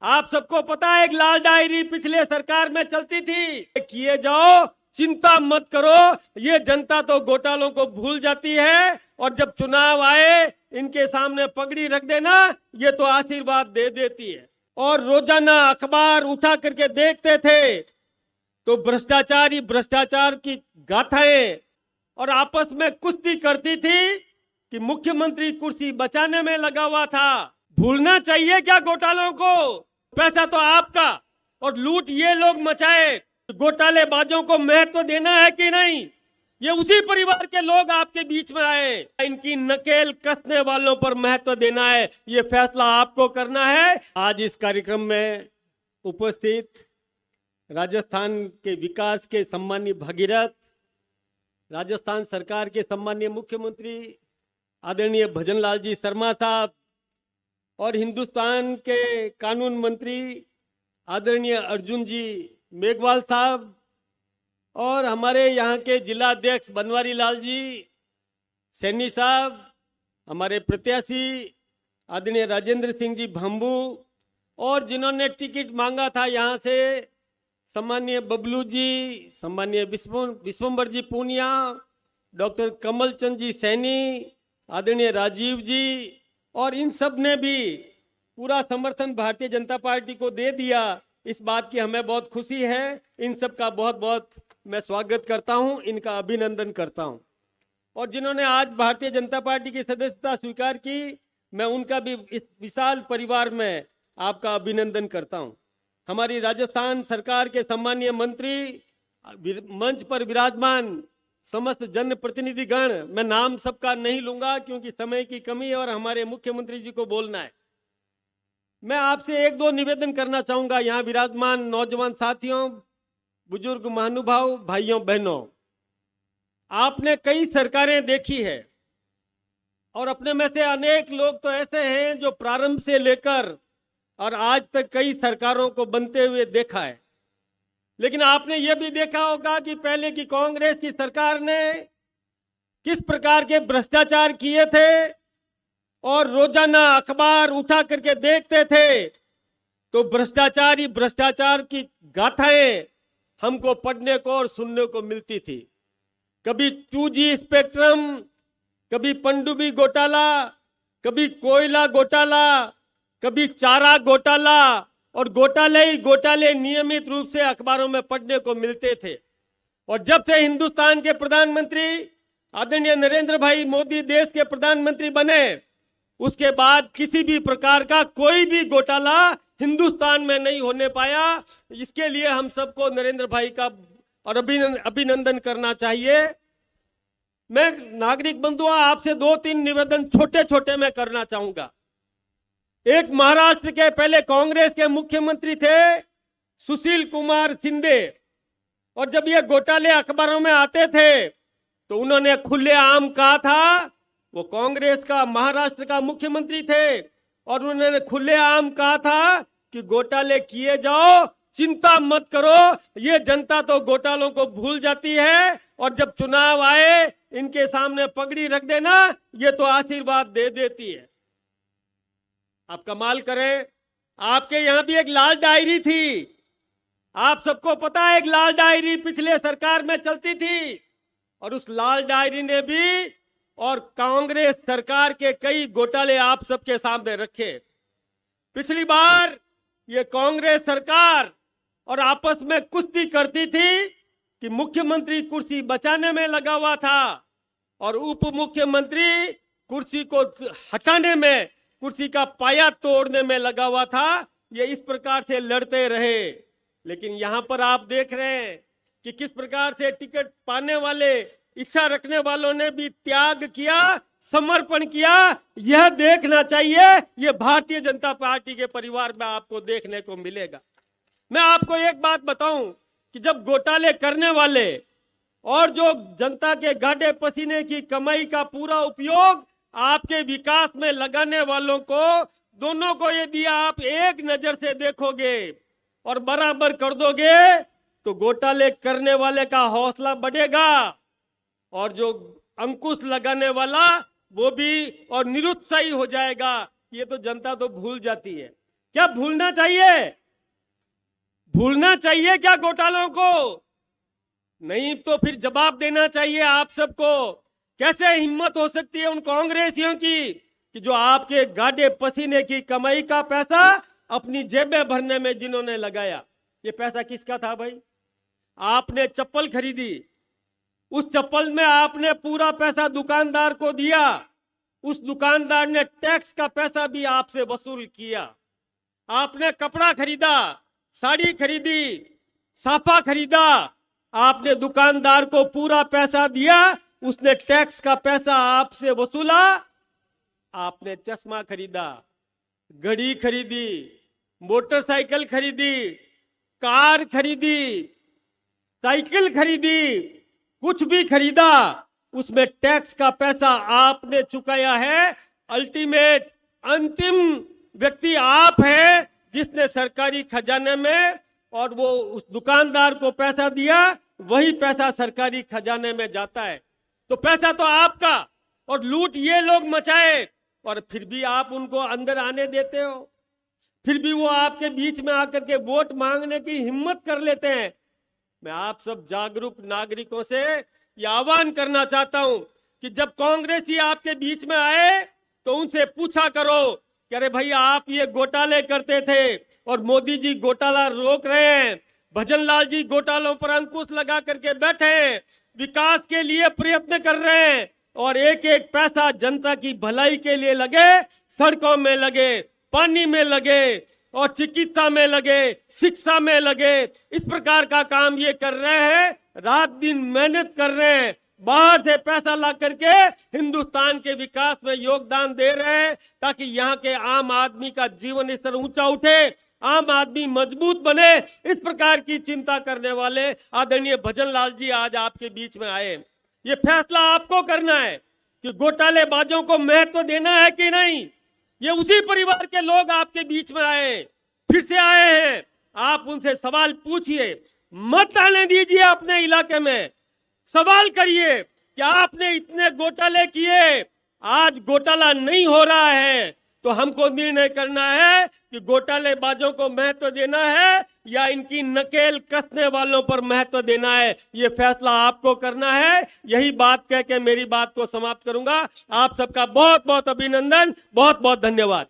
आप सबको पता है एक लाल डायरी पिछले सरकार में चलती थी, किए जाओ चिंता मत करो, ये जनता तो घोटालों को भूल जाती है और जब चुनाव आए इनके सामने पगड़ी रख देना, ये तो आशीर्वाद दे देती है। और रोजाना अखबार उठा करके देखते थे तो भ्रष्टाचार ही भ्रष्टाचार की गाथाएं और आपस में कुश्ती करती थी कि मुख्यमंत्री कुर्सी बचाने में लगा हुआ था। भूलना चाहिए क्या घोटालों को? पैसा तो आपका और लूट ये लोग मचाए, घोटालेबाजों को महत्व देना है कि नहीं? ये उसी परिवार के लोग आपके बीच में आए, इनकी नकेल कसने वालों पर महत्व देना है, ये फैसला आपको करना है। आज इस कार्यक्रम में उपस्थित राजस्थान के विकास के सम्मानीय भगीरथ, राजस्थान सरकार के सम्मानीय मुख्यमंत्री आदरणीय भजनलाल जी शर्मा साहब और हिंदुस्तान के कानून मंत्री आदरणीय अर्जुन जी मेघवाल साहब और हमारे यहाँ के जिला अध्यक्ष बनवारी लाल जी सैनी साहब, हमारे प्रत्याशी आदरणीय राजेंद्र सिंह जी भंबू और जिन्होंने टिकट मांगा था यहाँ से सम्मानीय बबलू जी, सम्मानीय विश्वंबर जी पूनिया, डॉक्टर कमल चंद जी सैनी, आदरणीय राजीव जी, और इन सब ने भी पूरा समर्थन भारतीय जनता पार्टी को दे दिया। इस बात की हमें बहुत खुशी है। इन सब का बहुत बहुत मैं स्वागत करता हूं, इनका अभिनंदन करता हूं। और जिन्होंने आज भारतीय जनता पार्टी की सदस्यता स्वीकार की, मैं उनका भी इस विशाल परिवार में आपका अभिनंदन करता हूं। हमारी राजस्थान सरकार के सम्मानीय मंत्री, मंच पर विराजमान समस्त जनप्रतिनिधिगण, मैं नाम सबका नहीं लूंगा क्योंकि समय की कमी है और हमारे मुख्यमंत्री जी को बोलना है। मैं आपसे एक दो निवेदन करना चाहूंगा। यहाँ विराजमान नौजवान साथियों, बुजुर्ग महानुभाव, भाइयों बहनों, आपने कई सरकारें देखी है और अपने में से अनेक लोग तो ऐसे हैं जो प्रारंभ से लेकर और आज तक कई सरकारों को बनते हुए देखा है। लेकिन आपने यह भी देखा होगा कि पहले की कांग्रेस की सरकार ने किस प्रकार के भ्रष्टाचार किए थे और रोजाना अखबार उठा करके देखते थे तो भ्रष्टाचार ही भ्रष्टाचार की गाथाएं हमको पढ़ने को और सुनने को मिलती थी। कभी 2G स्पेक्ट्रम, कभी पनडुब्बी घोटाला, कभी कोयला घोटाला, कभी चारा घोटाला, और घोटाले ही घोटाले नियमित रूप से अखबारों में पढ़ने को मिलते थे। और जब से हिंदुस्तान के प्रधानमंत्री आदरणीय नरेंद्र भाई मोदी देश के प्रधानमंत्री बने, उसके बाद किसी भी प्रकार का कोई भी घोटाला हिंदुस्तान में नहीं होने पाया। इसके लिए हम सबको नरेंद्र भाई का और अभिनंदन करना चाहिए। मैं नागरिक बंधुओं आपसे 2-3 निवेदन छोटे छोटे मैं करना चाहूंगा। एक महाराष्ट्र के पहले कांग्रेस के मुख्यमंत्री थे सुशील कुमार शिंदे, और जब ये घोटाले अखबारों में आते थे तो उन्होंने खुलेआम कहा था, वो कांग्रेस का महाराष्ट्र का मुख्यमंत्री थे और उन्होंने खुलेआम कहा था कि घोटाले किए जाओ, चिंता मत करो, ये जनता तो घोटालों को भूल जाती है और जब चुनाव आए इनके सामने पगड़ी रख देना, ये तो आशीर्वाद दे देती है। आप कमाल करें, आपके यहां भी एक लाल डायरी थी। आप सबको पता है एक लाल डायरी पिछले सरकार में चलती थी और उस लाल डायरी ने भी और कांग्रेस सरकार के कई घोटाले आप सबके सामने रखे। पिछली बार ये कांग्रेस सरकार और आपस में कुश्ती करती थी कि मुख्यमंत्री कुर्सी बचाने में लगा हुआ था और उप मुख्यमंत्री कुर्सी को हटाने में, कुर्सी का पाया तोड़ने में लगा हुआ था। ये इस प्रकार से लड़ते रहे। लेकिन यहां पर आप देख रहे हैं कि किस प्रकार से टिकट पाने वाले, इच्छा रखने वालों ने भी त्याग किया, समर्पण किया। यह देखना चाहिए, यह भारतीय जनता पार्टी के परिवार में आपको देखने को मिलेगा। मैं आपको एक बात बताऊं कि जब घोटाले करने वाले और जो जनता के गाढ़े पसीने की कमाई का पूरा उपयोग आपके विकास में लगाने वालों को, दोनों को यदि आप एक नजर से देखोगे और बराबर कर दोगे तो घोटाले करने वाले का हौसला बढ़ेगा और जो अंकुश लगाने वाला वो भी और निरुत्साही हो जाएगा। ये तो जनता तो भूल जाती है। क्या भूलना चाहिए? भूलना चाहिए क्या घोटालों को? नहीं तो फिर जवाब देना चाहिए आप सबको। कैसे हिम्मत हो सकती है उन कांग्रेसियों की कि जो आपके गाढ़े पसीने की कमाई का पैसा अपनी जेबें भरने में जिन्होंने लगाया। ये पैसा किसका था भाई? आपने चप्पल खरीदी, उस चप्पल में आपने पूरा पैसा दुकानदार को दिया, उस दुकानदार ने टैक्स का पैसा भी आपसे वसूल किया। आपने कपड़ा खरीदा, साड़ी खरीदी, साफा खरीदा, आपने दुकानदार को पूरा पैसा दिया, उसने टैक्स का पैसा आपसे वसूला। आपने चश्मा खरीदा, घड़ी खरीदी, मोटरसाइकिल खरीदी, कार खरीदी, साइकिल खरीदी, कुछ भी खरीदा, उसमें टैक्स का पैसा आपने चुकाया है। अल्टीमेट अंतिम व्यक्ति आप हैं जिसने सरकारी खजाने में और वो उस दुकानदार को पैसा दिया, वही पैसा सरकारी खजाने में जाता है। तो पैसा तो आपका और लूट ये लोग मचाए, और फिर भी आप उनको अंदर आने देते हो। फिर भी वो आपके बीच में आकर के वोट मांगने की हिम्मत कर लेते हैं। मैं आप सब जागरूक नागरिकों से ये आह्वान करना चाहता हूं कि जब कांग्रेसी आपके बीच में आए तो उनसे पूछा करो कि अरे भाई आप ये घोटाले करते थे और मोदी जी घोटाला रोक रहे हैं, भजन लाल जी घोटालों पर अंकुश लगा करके बैठे हैं, विकास के लिए प्रयत्न कर रहे हैं, और एक एक पैसा जनता की भलाई के लिए लगे, सड़कों में लगे, पानी में लगे और चिकित्सा में लगे, शिक्षा में लगे। इस प्रकार का काम ये कर रहे हैं, रात दिन मेहनत कर रहे हैं, बाहर से पैसा ला करके हिंदुस्तान के विकास में योगदान दे रहे हैं, ताकि यहाँ के आम आदमी का जीवन स्तर ऊंचा उठे, आम आदमी मजबूत बने। इस प्रकार की चिंता करने वाले आदरणीय भजन लाल जी आज आपके बीच में आए। ये फैसला आपको करना है कि घोटालेबाजों को महत्व देना है कि नहीं। ये उसी परिवार के लोग आपके बीच में आए, फिर से आए हैं। आप उनसे सवाल पूछिए, मत आने दीजिए अपने इलाके में। सवाल करिए कि आपने इतने घोटाले किए, आज घोटाला नहीं हो रहा है, तो हमको निर्णय करना है कि घोटालेबाजों को महत्व देना है या इनकी नकेल कसने वालों पर महत्व देना है। ये फैसला आपको करना है। यही बात कह के मेरी बात को समाप्त करूंगा। आप सबका बहुत बहुत अभिनंदन, बहुत बहुत धन्यवाद।